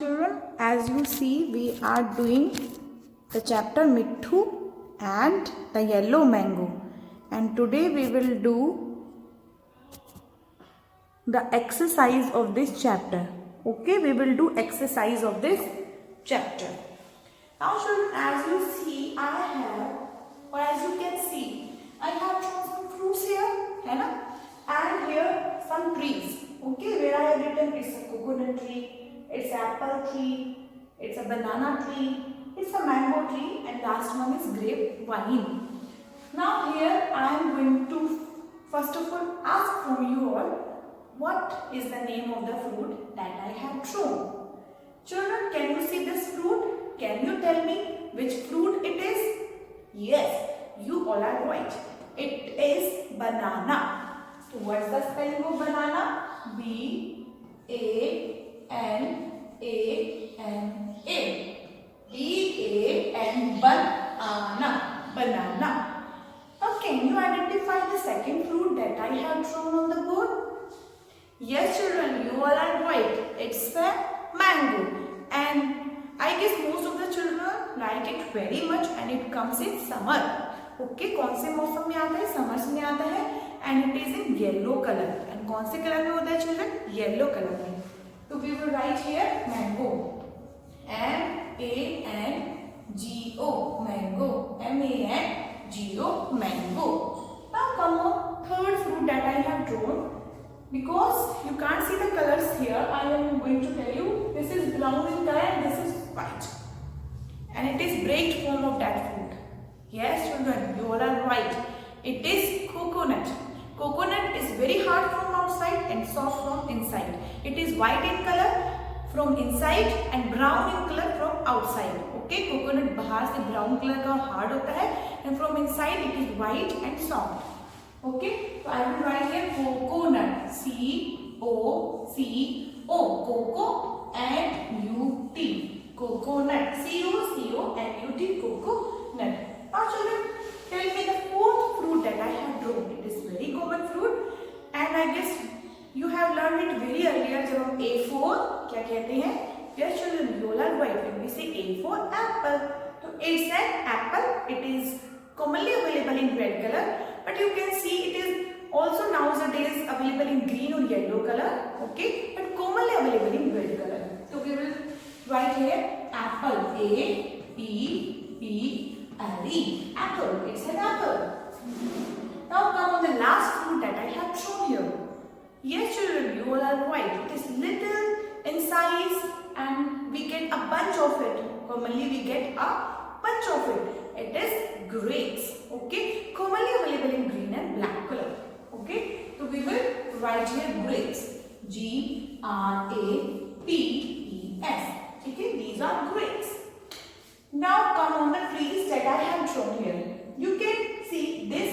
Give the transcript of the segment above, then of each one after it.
Children, as you see, we are doing the chapter Mittu and the yellow mango, and today we will do the exercise of this chapter. Okay, we will do exercise of this chapter. Now children, as you see, I have, or as you can see, I have some fruits here, है ना? And here some trees. Okay, where I have written it's a coconut tree, it's an apple tree, it's a banana tree, it's a mango tree, and last one is grapevine. Now here I am going to first of all ask from you all, what is the name of the fruit that I have shown? Children, can you see this fruit? Can you tell me which fruit it is? Yes, you all are right. It is banana. So what's the spelling of banana? B-A-N-A-N-A. B-A-N, banana. Banana. Now can you identify the second fruit that I have shown on the board? Yes children, you all are right. It's the mango. And I guess most of the children like it very much, and it comes in summer. Okay, कौन से मौसम में आता है? Summers में आता है, and it is in yellow color. And कौन से कलर में होता है children? Yellow color में. So we will write here mango. M-A-N-G-O, mango. M-A-N-G-O, mango. Now come on, third fruit that I have drawn. Because you can't see the colors here, I am going to tell you, this is brown in color and this is white. And it is baked form of that fruit. Yes children, you all are right. It is coconut. Coconut is very hard from outside and soft from inside. It is white in color from inside and brown in color from outside. Okay, coconut बाहर से brown color का hard होता है, and from inside it is white and soft. Okay, so I will write here coconut. C-O-C-O, coco and U-T, coconut. C-O-C-O-N-U-T, coconut. Now children, tell me the fourth fruit that I have drawn. It is very common fruit, and I guess you have learned it very earlier. जब हम A4 क्या कहते हैं? Yes children, you all are right. When we say A for apple, so it's an apple. It is commonly available in red color, but you can see it is also nowadays available in green or yellow color. Okay, but commonly available in red color. So we will write here apple. A-P-P-L-E, apple. It's an apple. Now come on the last fruit that I have shown here. Yes children, you all are right. It is little in size and we get a bunch of it. Commonly we get a bunch of it. It is grapes. Okay, commonly available in green and black color. Okay, so we will write here grapes. G-R-A-P-E-S. Okay, these are grapes. Now come on the trees that I have shown here. You can see this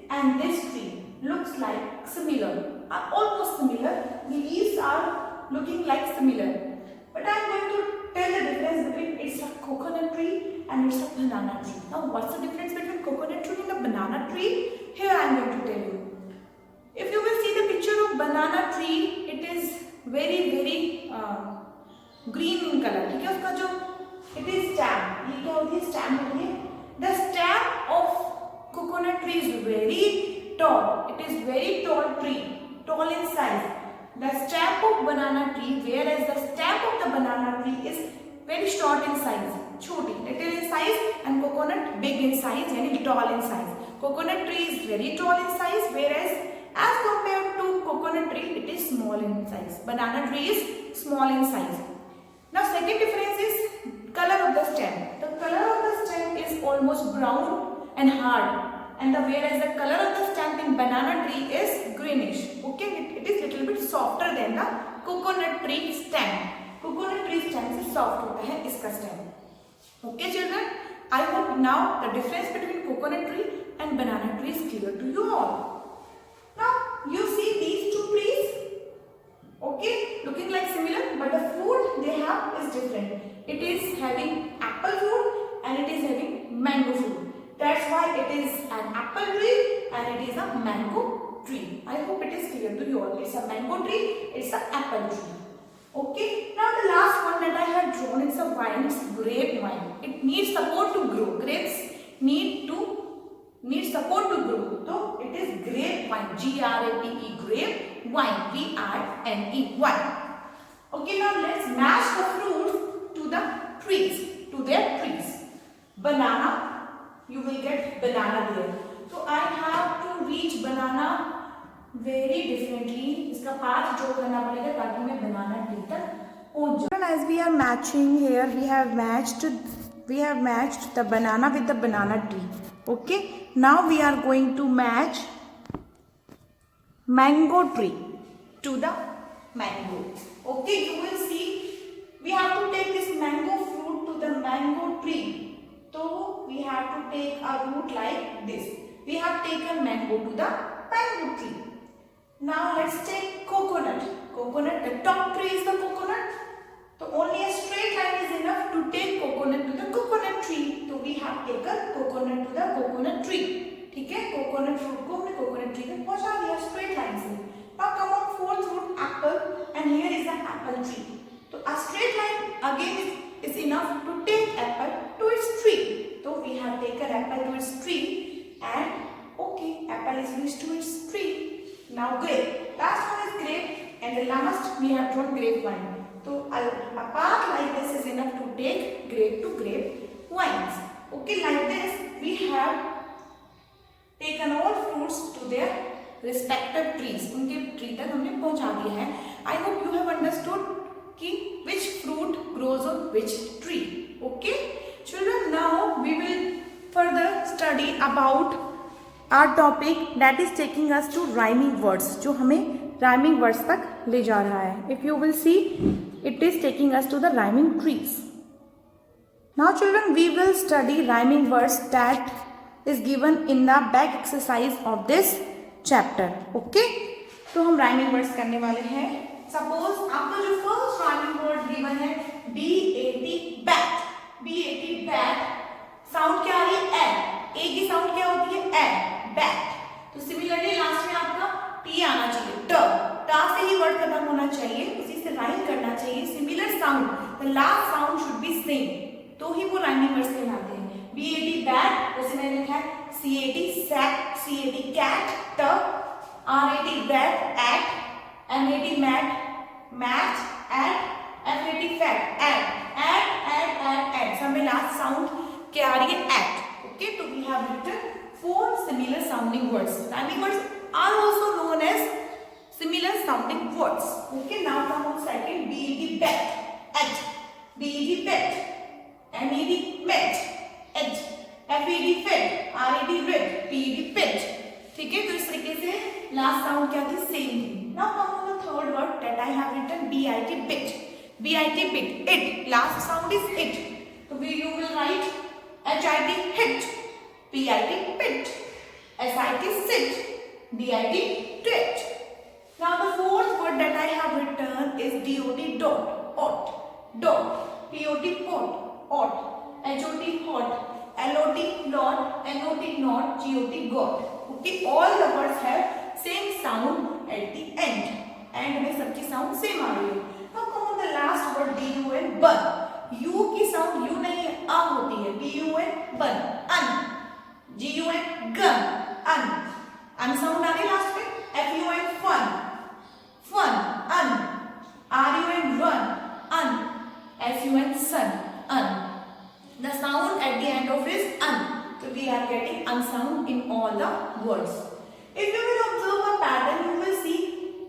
and this tree looks like similar, are almost similar. The leaves are looking like similar, but I am going to tell the difference between it's a coconut tree and it's a banana tree. Now what's the difference between coconut tree and a banana tree? Here I am going to tell you. If you will see the picture of banana tree, it is very green in color. ठीक है, उसका जो it is stem, ये क्या होती है? Stem होती है. The stem of coconut tree is very tall. It is very tall tree, tall in size. The stem of banana tree, whereas the stem of the banana tree is very short in size, छोटी, little in size, and coconut big in size, यानी tall in size. Coconut tree is very tall in size, whereas as compared to coconut tree, it is small in size. Banana tree is small in size. Now second difference is color of the stem. The color of the stem is almost brown and hard, and whereas the color of the stem in banana tree is greenish. Okay, it is little bit softer than the coconut tree stem. Coconut tree stem से soft होता है इसका stem. Okay children, I hope now the difference between coconut tree and banana tree is clear to you all. Now you see these two trees. Okay, looking like similar, but the fruit they have is different. It is having apple fruit and it is having mango fruit. That's why it is an apple tree and it is a mango tree. I hope it is clear to you all. It's a mango tree, it's an apple tree. Okay, now the last one that I have drawn is a wine. It's grape wine. It needs support to grow. Grapes need support to grow. So it is grape wine. G-R-A-P-E, grape wine. V-I-N-E, wine. Okay, now let's match the fruits to the trees, to their trees. Banana, you will get banana there. So I have to reach banana very differently. इसका path draw करना पड़ेगा ताकि मैं banana tree तक पहुंच जाऊं. As we are matching here, we have matched the banana with the banana tree. Okay, now we are going to match mango tree to the mango. Okay, you will see we have to take this mango fruit to the mango tree. So we have to take a route like this. We have taken mango to the mango tree. Now let's take coconut. Coconut, the top tree is the coconut. So only a straight line is enough to take coconut to the coconut tree. So we have taken coconut to the coconut tree. ठीक है, coconut fruit को हमने coconut tree तक पहुंचा दिया straight line से. Now come on fourth fruit, apple, and here is an apple tree. So a straight line again is enough to take apple to its tree. So we have taken apple to its tree, and okay, apple is reached to its tree. Now grape. Last one is grape, and the last we have drawn grapevine. So a path like this is enough to take grape to grape wines. Okay, like this we have taken all fruits to their respective trees. उनके tree तक हमने पहुंचा दिया है. I hope you have understood कि which fruit grows on which tree. Okay, children, now we will further study about our topic that is taking us to rhyming words, जो हमें rhyming words तक ले जा रहा है. If you will see, it is taking us to the rhyming trees. Now children, we will study rhyming words that is given in the back exercise of this chapter. Okay, तो हम rhyming words करने वाले हैं. Suppose आपका जो first rhyming word given है B-A-T, bat. B-A-T, bat. Sound क्या आ रही है? A. A की sound क्या होती है? A. Bat. तो similarly लास्ट में आपका T आना चाहिए. T. T से ही word खत्म होना चाहिए, उसी से rhyme करना चाहिए. Similar sound. The last sound should be same. तो ही वो rhyming words कहलाते हैं. B-A-T, bat. जैसे मैंने लिखा है C-A-T, sack. C-A-T, cat. T. R-A-T, bat. At. M-A-T, mat. Match. At. F-A-T, fat. Add. सब में last sound क्या आ रही है? At. Okay, so we have written 4 similar sounding words. Rhyming words are also known as similar sounding words. Okay, now come on second. B-E-D, bat. At. B-E-D, bat. M-E-D, met. Edge. F-E-D, fed. R-E-D, red. P-E-D, pet. ठीक है, तो इस तरीके से last sound क्या थी? Same थी. Now come on the third word that I have written. B-I-T, bit. B-I-T, bit. It. Last sound is it. So you will write H-I-T, hit. P-I-T, pit. S-I-T, sit. D-I-T, dit. Now the fourth word that I have written is D-O-T, dot. Ot. Dot. P-O-T, pot. Ot. H-O-T, hot. L-O-T, lot. N-O-T, not. G-O-T, got. Okay, all the words have same sound at the end. And में सबकी sound same आ रही है. Now come on the last word D-U-N, bun. U की sound U नहीं है, A होती है. B-U-N, bun. Un. G-U-N, gun. Un. Un sound आ रही है last में. F-U-N, fun. Fun. Un. R-U-N, run. Un. S-U-N, sun. Un. The sound at the end of is un. So we are getting un sound in all the words. If you will observe a pattern, you will see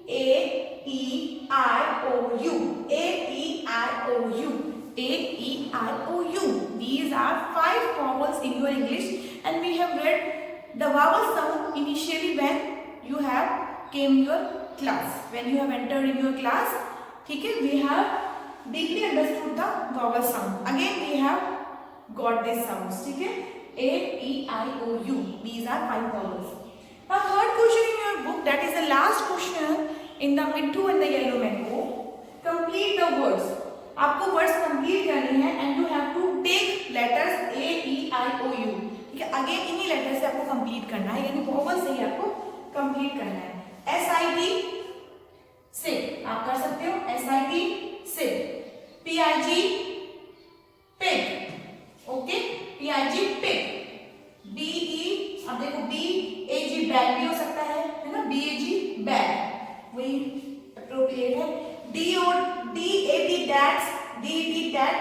A, E, I, O, U. A, E, I, O, U. A, E, I, O, U. These are 5 vowels in your English, and we have read the vowel sound initially when you have came your class. When you have entered in your class, okay, we have deeply understood the vowel sound. Again, we have got these sounds. Okay, A, E, I, O, U. These are 5 vowels. Now, third question in your book, that is the last question in the Mittu and the yellow mango. Complete the words. आपको words complete करनी है and you have to take letters A, E, I, O, U. ठीक है, again इन्हीं letter से आपको complete करना है, यानी वोवल से ही आपको कंप्लीट करना है. S-I-T से आप कर सकते हो. S-I-T sit, pig pig, okay, pig pig, be, अब देखो bag bag भी हो सकता है ना, bag bag वही appropriate है, dad dads, ded dad,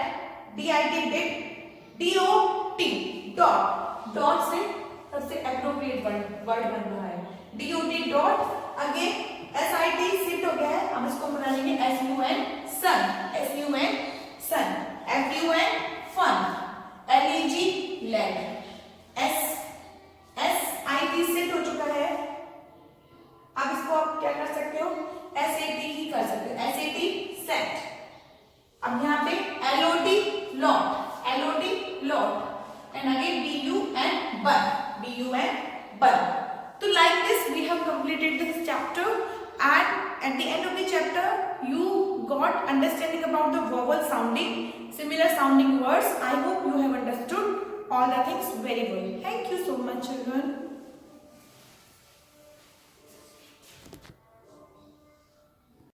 did dit, dot dot से सबसे appropriate word बन रहा है, dot dot, again sit sit हो गया है, अब इसको बना लेंगे sun, sun, fun, leg, sit sit हो चुका है, अब इसको आप क्या कर सकते हो, sat ही कर सकते हो, sat set, अब यहाँ पे lot, and again bun. So like this we have completed this chapter, and at the end of the chapter you got understanding about the vowel sounding, similar sounding words. I hope you have understood all the things very well. Thank you.